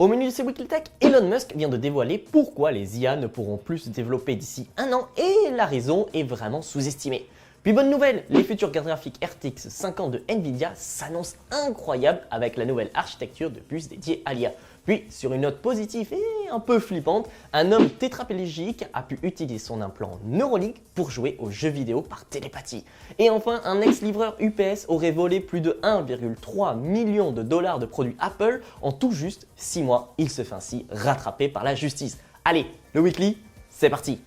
Au menu de ce Weekly Tech, Elon Musk vient de dévoiler pourquoi les IA ne pourront plus se développer d'ici un an et la raison est vraiment sous-estimée. Puis bonne nouvelle, les futures cartes graphiques RTX 50 de Nvidia s'annoncent incroyables avec la nouvelle architecture de puces dédiée à l'IA. Puis, sur une note positive et un peu flippante, un homme tétraplégique a pu utiliser son implant Neuralink pour jouer aux jeux vidéo par télépathie. Et enfin, un ex-livreur UPS aurait volé plus de 1,3 million de dollars de produits Apple en tout juste 6 mois. Il se fait ainsi rattraper par la justice. Allez, le Weekly, c'est parti!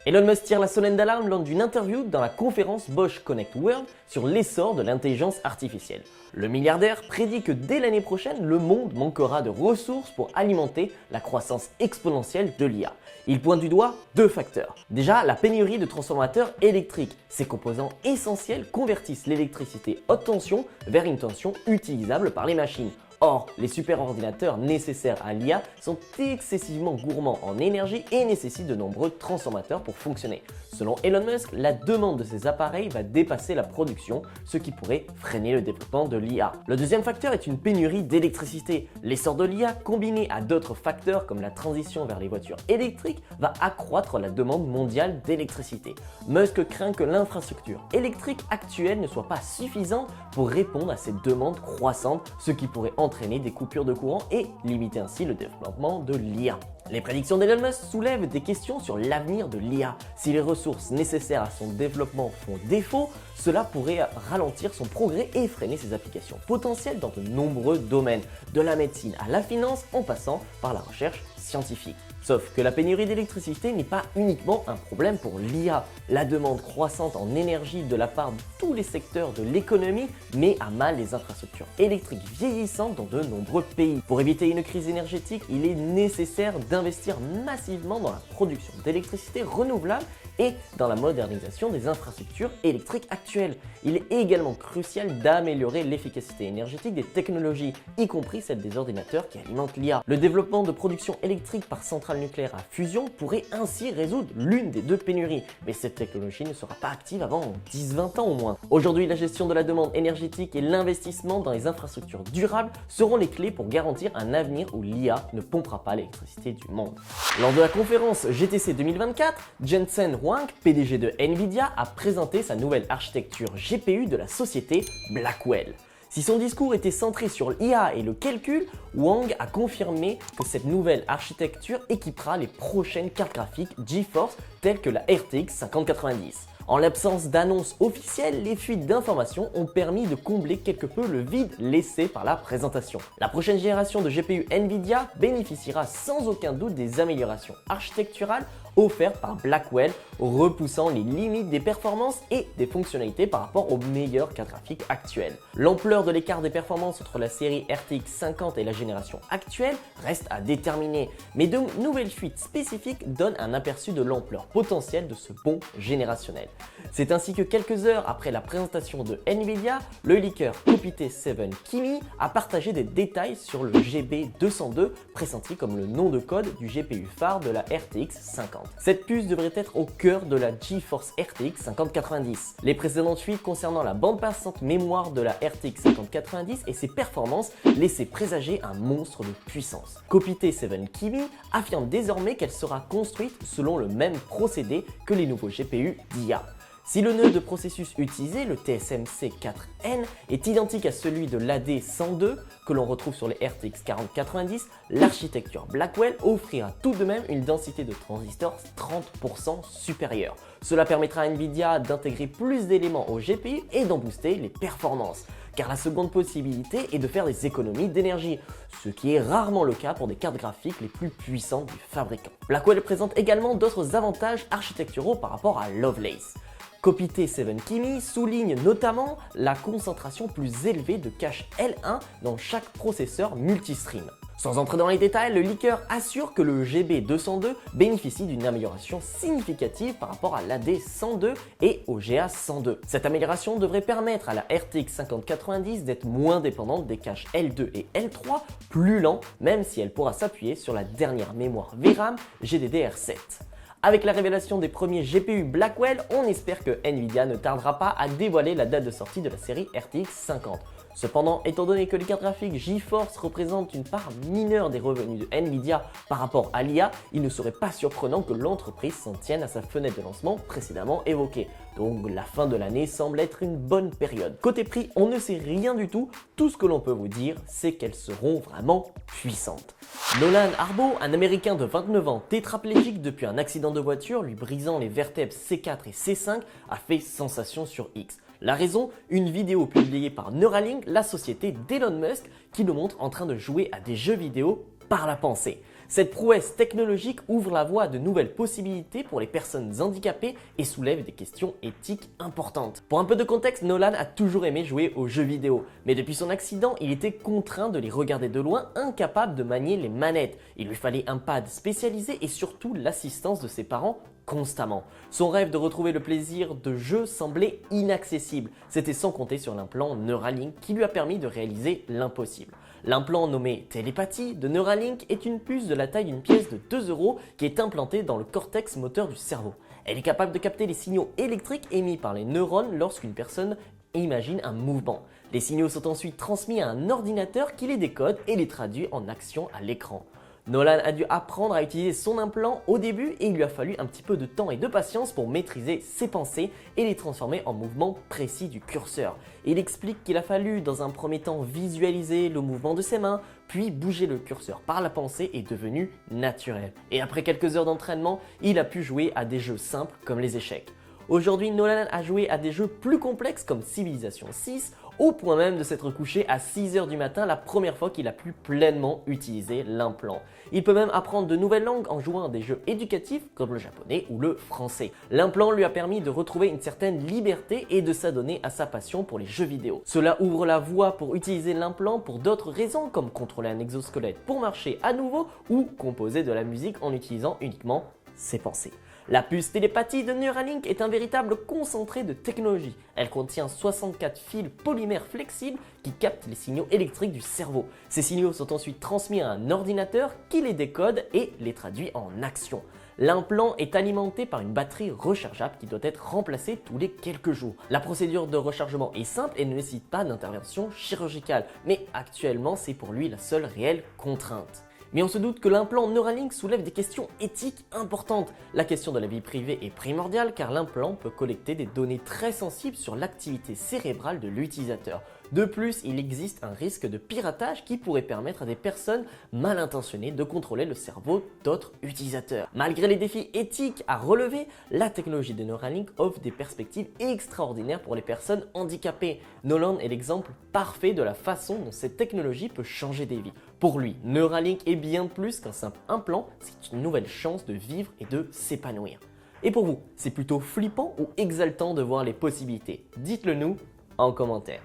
Elon Musk tire la sonnette d'alarme lors d'une interview dans la conférence Bosch Connect World sur l'essor de l'intelligence artificielle. Le milliardaire prédit que dès l'année prochaine, le monde manquera de ressources pour alimenter la croissance exponentielle de l'IA. Il pointe du doigt deux facteurs. Déjà, la pénurie de transformateurs électriques. Ces composants essentiels convertissent l'électricité haute tension vers une tension utilisable par les machines. Or, les superordinateurs nécessaires à l'IA sont excessivement gourmands en énergie et nécessitent de nombreux transformateurs pour fonctionner. Selon Elon Musk, la demande de ces appareils va dépasser la production, ce qui pourrait freiner le développement de l'IA. Le deuxième facteur est une pénurie d'électricité. L'essor de l'IA, combiné à d'autres facteurs comme la transition vers les voitures électriques, va accroître la demande mondiale d'électricité. Musk craint que l'infrastructure électrique actuelle ne soit pas suffisante pour répondre à cette demande croissante, ce qui pourrait entraîner des coupures de courant et limiter ainsi le développement de l'IA. Les prédictions d'Elon Musk soulèvent des questions sur l'avenir de l'IA. Si les ressources nécessaires à son développement font défaut, cela pourrait ralentir son progrès et freiner ses applications potentielles dans de nombreux domaines, de la médecine à la finance en passant par la recherche scientifique. Sauf que la pénurie d'électricité n'est pas uniquement un problème pour l'IA. La demande croissante en énergie de la part de tous les secteurs de l'économie met à mal les infrastructures électriques vieillissantes dans de nombreux pays. Pour éviter une crise énergétique, il est nécessaire d'investir massivement dans la production d'électricité renouvelable et dans la modernisation des infrastructures électriques actuelles. Il est également crucial d'améliorer l'efficacité énergétique des technologies, y compris celle des ordinateurs qui alimentent l'IA. Le développement de production électrique par centrale nucléaire à fusion pourrait ainsi résoudre l'une des deux pénuries, mais cette technologie ne sera pas active avant 10-20 ans au moins. Aujourd'hui, la gestion de la demande énergétique et l'investissement dans les infrastructures durables seront les clés pour garantir un avenir où l'IA ne pompera pas l'électricité du monde. Lors de la conférence GTC 2024, Jensen Huang, PDG de Nvidia, a présenté sa nouvelle architecture GPU de la société Blackwell. Si son discours était centré sur l'IA et le calcul, Wang a confirmé que cette nouvelle architecture équipera les prochaines cartes graphiques GeForce telles que la RTX 5090. En l'absence d'annonces officielles, les fuites d'informations ont permis de combler quelque peu le vide laissé par la présentation. La prochaine génération de GPU Nvidia bénéficiera sans aucun doute des améliorations architecturales offertes par Blackwell, repoussant les limites des performances et des fonctionnalités par rapport aux meilleures cartes graphiques actuelles. L'ampleur de l'écart des performances entre la série RTX 50 et la génération actuelle reste à déterminer, mais de nouvelles fuites spécifiques donnent un aperçu de l'ampleur potentielle de ce bond générationnel. C'est ainsi que quelques heures après la présentation de Nvidia, le leaker Kopite7 Kimi a partagé des détails sur le GB202, pressenti comme le nom de code du GPU phare de la RTX 50. Cette puce devrait être au cœur de la GeForce RTX 5090. Les précédentes fuites concernant la bande passante mémoire de la RTX 5090 et ses performances laissaient présager un monstre de puissance. Kopite7 Kimi affirme désormais qu'elle sera construite selon le même procédé que les nouveaux GPU d'IA. Si le nœud de processus utilisé, le TSMC4N, est identique à celui de l'AD102 que l'on retrouve sur les RTX 4090, l'architecture Blackwell offrira tout de même une densité de transistors 30% supérieure. Cela permettra à Nvidia d'intégrer plus d'éléments au GPU et d'en booster les performances. Car la seconde possibilité est de faire des économies d'énergie, ce qui est rarement le cas pour des cartes graphiques les plus puissantes du fabricant. Blackwell présente également d'autres avantages architecturaux par rapport à Lovelace. Kopite7 Kimi souligne notamment la concentration plus élevée de cache L1 dans chaque processeur multistream. Sans entrer dans les détails, le leaker assure que le GB202 bénéficie d'une amélioration significative par rapport à l'AD102 et au GA102. Cette amélioration devrait permettre à la RTX 5090 d'être moins dépendante des caches L2 et L3, plus lent, même si elle pourra s'appuyer sur la dernière mémoire VRAM GDDR7. Avec la révélation des premiers GPU Blackwell, on espère que Nvidia ne tardera pas à dévoiler la date de sortie de la série RTX 50. Cependant, étant donné que les cartes graphiques GeForce représentent une part mineure des revenus de Nvidia par rapport à l'IA, il ne serait pas surprenant que l'entreprise s'en tienne à sa fenêtre de lancement précédemment évoquée. Donc la fin de l'année semble être une bonne période. Côté prix, on ne sait rien du tout ce que l'on peut vous dire, c'est qu'elles seront vraiment puissantes. Nolan Arbo, un Américain de 29 ans, tétraplégique depuis un accident de voiture lui brisant les vertèbres C4 et C5, a fait sensation sur X. La raison, une vidéo publiée par Neuralink, la société d'Elon Musk, qui le montre en train de jouer à des jeux vidéo par la pensée. Cette prouesse technologique ouvre la voie à de nouvelles possibilités pour les personnes handicapées et soulève des questions éthiques importantes. Pour un peu de contexte, Nolan a toujours aimé jouer aux jeux vidéo, mais depuis son accident, il était contraint de les regarder de loin, incapable de manier les manettes. Il lui fallait un pad spécialisé et surtout l'assistance de ses parents constamment. Son rêve de retrouver le plaisir de jeu semblait inaccessible. C'était sans compter sur l'implant Neuralink qui lui a permis de réaliser l'impossible. L'implant nommé télépathie de Neuralink est une puce de la taille d'une pièce de 2 € qui est implantée dans le cortex moteur du cerveau. Elle est capable de capter les signaux électriques émis par les neurones lorsqu'une personne imagine un mouvement. Les signaux sont ensuite transmis à un ordinateur qui les décode et les traduit en action à l'écran. Nolan a dû apprendre à utiliser son implant au début et il lui a fallu un petit peu de temps et de patience pour maîtriser ses pensées et les transformer en mouvements précis du curseur. Il explique qu'il a fallu dans un premier temps visualiser le mouvement de ses mains, puis bouger le curseur par la pensée est devenu naturel. Et après quelques heures d'entraînement, il a pu jouer à des jeux simples comme les échecs. Aujourd'hui, Nolan a joué à des jeux plus complexes comme Civilization 6, au point même de s'être couché à 6 h du matin la première fois qu'il a pu pleinement utiliser l'implant. Il peut même apprendre de nouvelles langues en jouant à des jeux éducatifs comme le japonais ou le français. L'implant lui a permis de retrouver une certaine liberté et de s'adonner à sa passion pour les jeux vidéo. Cela ouvre la voie pour utiliser l'implant pour d'autres raisons comme contrôler un exosquelette pour marcher à nouveau ou composer de la musique en utilisant uniquement ses pensées. La puce télépathie de Neuralink est un véritable concentré de technologie. Elle contient 64 fils polymères flexibles qui captent les signaux électriques du cerveau. Ces signaux sont ensuite transmis à un ordinateur qui les décode et les traduit en action. L'implant est alimenté par une batterie rechargeable qui doit être remplacée tous les quelques jours. La procédure de rechargement est simple et ne nécessite pas d'intervention chirurgicale, mais actuellement c'est pour lui la seule réelle contrainte. Mais on se doute que l'implant Neuralink soulève des questions éthiques importantes. La question de la vie privée est primordiale car l'implant peut collecter des données très sensibles sur l'activité cérébrale de l'utilisateur. De plus, il existe un risque de piratage qui pourrait permettre à des personnes mal intentionnées de contrôler le cerveau d'autres utilisateurs. Malgré les défis éthiques à relever, la technologie de Neuralink offre des perspectives extraordinaires pour les personnes handicapées. Nolan est l'exemple parfait de la façon dont cette technologie peut changer des vies. Pour lui, Neuralink est bien plus qu'un simple implant, c'est une nouvelle chance de vivre et de s'épanouir. Et pour vous, c'est plutôt flippant ou exaltant de voir les possibilités? Dites-le nous en commentaire.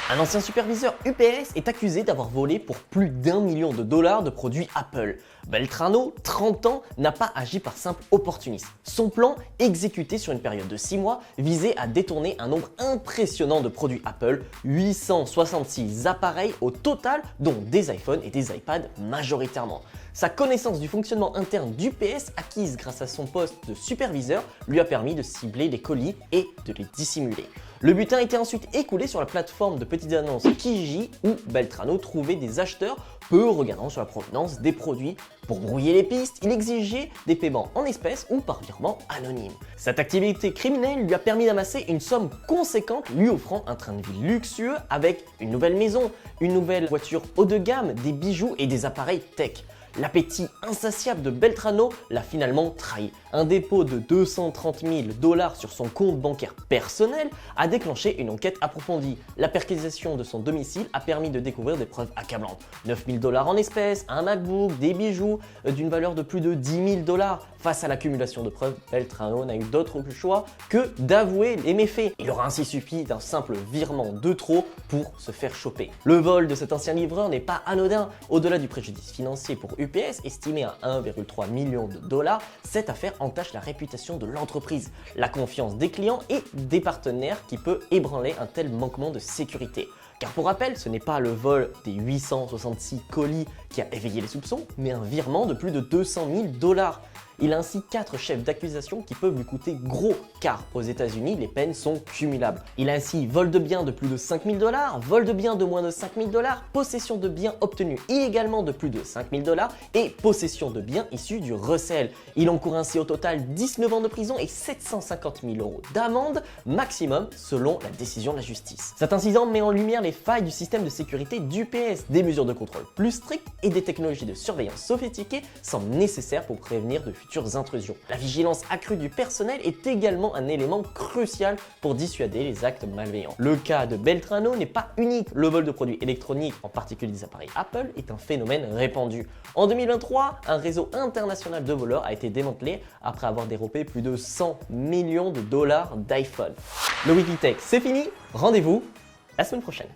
Un ancien superviseur UPS est accusé d'avoir volé pour plus d'1 million de dollars de produits Apple. Beltrano, 30 ans, n'a pas agi par simple opportunisme. Son plan, exécuté sur une période de 6 mois, visait à détourner un nombre impressionnant de produits Apple, 866 appareils au total, dont des iPhones et des iPads majoritairement. Sa connaissance du fonctionnement interne d'UPS, acquise grâce à son poste de superviseur, lui a permis de cibler les colis et de les dissimuler. Le butin était ensuite écoulé sur la plateforme de petites annonces Kijiji où Beltrano trouvait des acheteurs peu regardant sur la provenance des produits. Pour brouiller les pistes, il exigeait des paiements en espèces ou par virement anonyme. Cette activité criminelle lui a permis d'amasser une somme conséquente, lui offrant un train de vie luxueux avec une nouvelle maison, une nouvelle voiture haut de gamme, des bijoux et des appareils tech. L'appétit insatiable de Beltrano l'a finalement trahi. Un dépôt de 230 000 $ sur son compte bancaire personnel a déclenché une enquête approfondie. La perquisition de son domicile a permis de découvrir des preuves accablantes. 9 000 $ en espèces, un MacBook, des bijoux d'une valeur de plus de 10 000 $. Face à l'accumulation de preuves, Beltrano n'a eu d'autre choix que d'avouer les méfaits. Il aura ainsi suffi d'un simple virement de trop pour se faire choper. Le vol de cet ancien livreur n'est pas anodin. Au-delà du préjudice financier pour UPS, estimé à 1,3 million de $, cette affaire entache la réputation de l'entreprise, la confiance des clients et des partenaires qui peut ébranler un tel manquement de sécurité. Car pour rappel, ce n'est pas le vol des 866 colis qui a éveillé les soupçons, mais un virement de plus de 200 000 $. Il a ainsi 4 chefs d'accusation qui peuvent lui coûter gros, car aux États-Unis, les peines sont cumulables. Il a ainsi vol de biens de plus de 5 000 $, vol de biens de moins de 5 000 $, possession de biens obtenus illégalement de plus de 5 000 $ et possession de biens issus du recel. Il encourt ainsi au total 19 ans de prison et 750 000 € d'amende maximum selon la décision de la justice. Cet incident met en lumière les failles du système de sécurité d'UPS. Des mesures de contrôle plus strictes et des technologies de surveillance sophistiquées semblent nécessaires pour prévenir de futures intrusions. La vigilance accrue du personnel est également un élément crucial pour dissuader les actes malveillants. Le cas de Beltrano n'est pas unique. Le vol de produits électroniques, en particulier des appareils Apple, est un phénomène répandu. En 2023, un réseau international de voleurs a été démantelé après avoir dérobé plus de 100 millions de dollars d'iPhone. Le Wikitech, c'est fini. Rendez-vous la semaine prochaine.